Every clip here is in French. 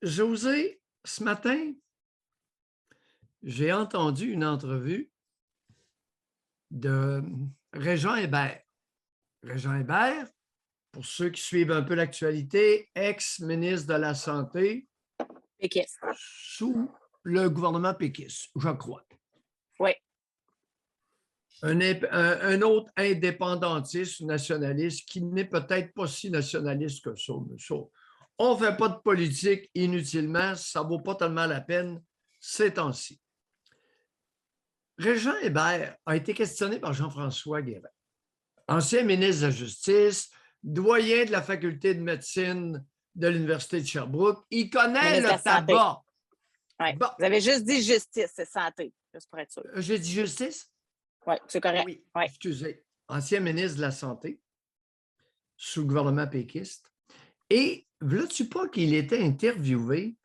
José, ce matin, j'ai entendu une entrevue de Régent Hébert. Régent Hébert, pour ceux qui suivent un peu l'actualité, ex-ministre de la Santé Péquiste. sous le gouvernement péquiste, je crois. Oui. Un autre indépendantiste nationaliste qui n'est peut-être pas si nationaliste que ça. Mais ça, on ne fait pas de politique inutilement, ça ne vaut pas tellement la peine ces temps-ci. Régent Hébert a été questionné par Jean-François Guérin, ancien ministre de la Justice, doyen de la faculté de médecine de l'Université de Sherbrooke. Il connaît Ministre de la le tabac. Oui. Bon. Vous avez juste dit justice, c'est santé, juste pour être sûr. J'ai dit justice? Oui, c'est correct. Oui, Ouais. excusez. Ancien ministre de la Santé sous le gouvernement péquiste. Et veux-tu pas qu'il était interviewé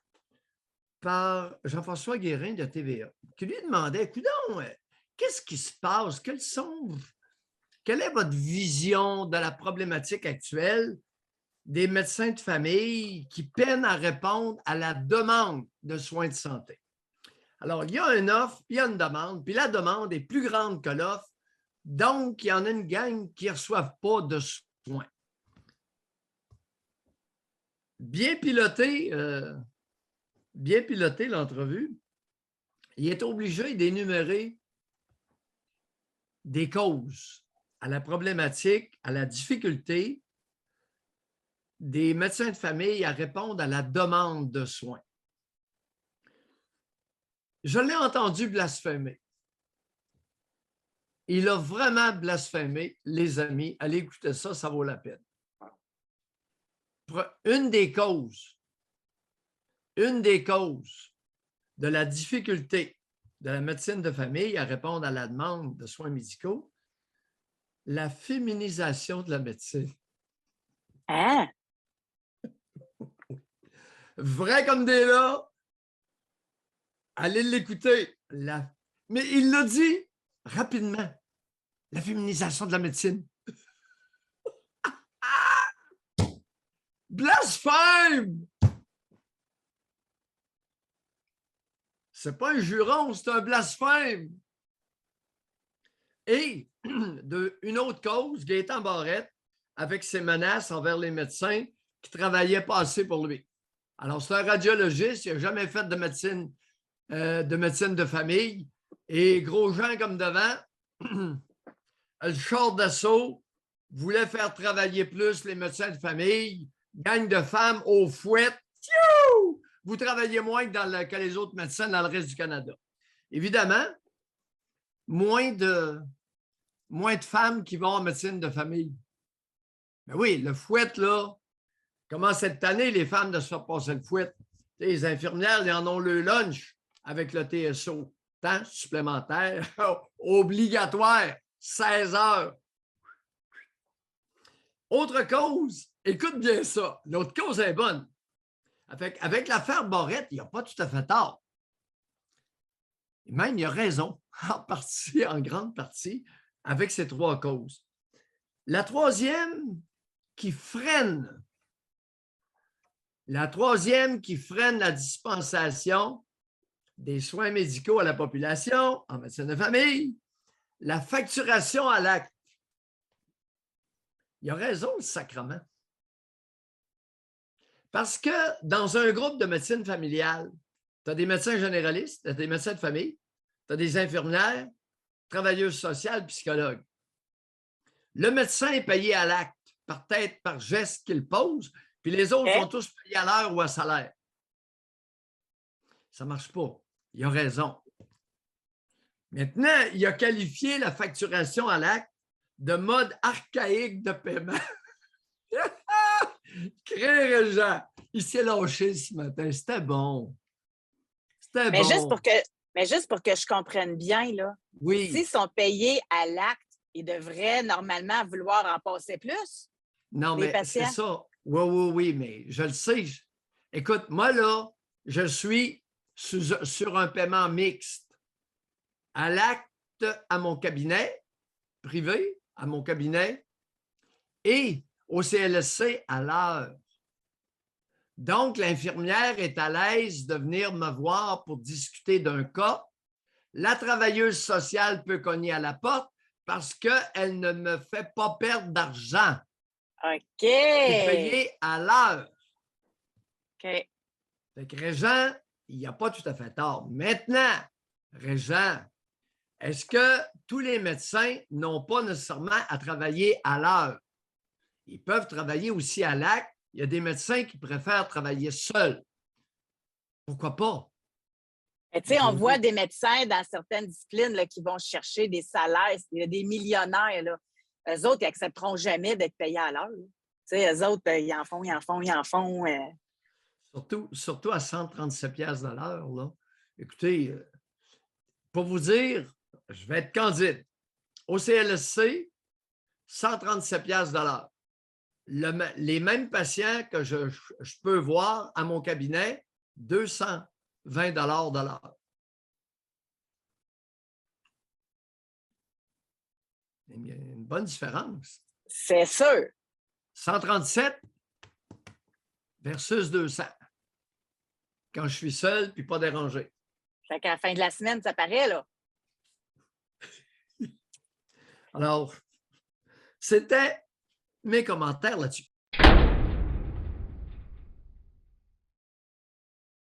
par Jean-François Guérin de TVA, qui lui demandait, coudonc, qu'est-ce qui se passe? Quelle est votre vision de la problématique actuelle des médecins de famille qui peinent à répondre à la demande de soins de santé? Alors, il y a une offre, puis il y a une demande, puis la demande est plus grande que l'offre, donc il y en a une gang qui ne reçoivent pas de soins. Bien piloté l'entrevue, il est obligé d'énumérer des causes à la problématique, à la difficulté des médecins de famille à répondre à la demande de soins. Je l'ai entendu blasphémer. Il a vraiment blasphémé, les amis. Allez écouter ça, ça vaut la peine. Une des causes de la difficulté de la médecine de famille à répondre à la demande de soins médicaux, la féminisation de la médecine. Ah! Vrai comme des là, allez l'écouter. Mais il l'a dit rapidement, la féminisation de la médecine. Blasphème! C'est pas un juron, c'est un blasphème. Et une autre cause, Gaétan Barrette, avec ses menaces envers les médecins qui travaillaient pas assez pour lui. Alors, c'est un radiologiste, il n'a jamais fait de médecine de famille. Et gros Jean comme devant, le char d'assaut voulait faire travailler plus les médecins de famille, gang de femmes au fouet. Vous travaillez moins que les autres médecins dans le reste du Canada. Évidemment, moins de femmes qui vont en médecine de famille. Mais oui, le fouet, là, comment cette année, les femmes de se faire passer le fouet? Les infirmières, ils en ont le lunch avec le TSO. Temps supplémentaire, obligatoire, 16 heures. Autre cause, écoute bien ça, l'autre cause est bonne. Avec l'affaire Barrette, il n'a pas tout à fait tort. Et même, il a raison, en grande partie, avec ces trois causes. La troisième qui freine la dispensation des soins médicaux à la population en médecine de famille, la facturation à l'acte. Il a raison, le sacrement. Parce que dans un groupe de médecine familiale, tu as des médecins généralistes, tu as des médecins de famille, tu as des infirmières, travailleuses sociales, psychologues. Le médecin est payé à l'acte, par tête, par geste qu'il pose, puis les autres sont tous payés à l'heure ou à salaire. Ça ne marche pas. Il a raison. Maintenant, il a qualifié la facturation à l'acte de mode archaïque de paiement. Crée Jean, il s'est lâché ce matin. C'était bon. C'était Mais bon. juste pour que je comprenne bien, là, oui. S'ils sont payés à l'acte, ils devraient normalement vouloir en passer plus. Non, mais c'est ça. Oui, mais je le sais. Écoute, moi, là, je suis sur un paiement mixte. À l'acte, à mon cabinet privé, à mon cabinet, et au CLSC à l'heure. Donc, l'infirmière est à l'aise de venir me voir pour discuter d'un cas. La travailleuse sociale peut cogner à la porte parce qu'elle ne me fait pas perdre d'argent. OK. Je suis payé à l'heure. OK. Fait que Régent, il n'a pas tout à fait tort. Maintenant, Régent, est-ce que tous les médecins n'ont pas nécessairement à travailler à l'heure? Ils peuvent travailler aussi à l'acte. Il y a des médecins qui préfèrent travailler seuls. Pourquoi pas? Tu sais, on voit des médecins dans certaines disciplines là, qui vont chercher des salaires. Il y a des millionnaires. Là. Eux autres, ils n'accepteront jamais d'être payés à l'heure. Tu sais, eux autres, ils en font, ils en font, ils en font. Surtout à 137 piastres de l'heure. Là. Écoutez, pour vous dire, je vais être candide. Au CLSC, 137 piastres de l'heure. Les mêmes patients que je peux voir à mon cabinet, 220 de l'heure. Il y a une bonne différence. C'est sûr. 137 versus 200. Quand je suis seul puis pas dérangé. Fait qu'à la fin de la semaine, ça paraît, là. Alors, c'était mes commentaires là-dessus.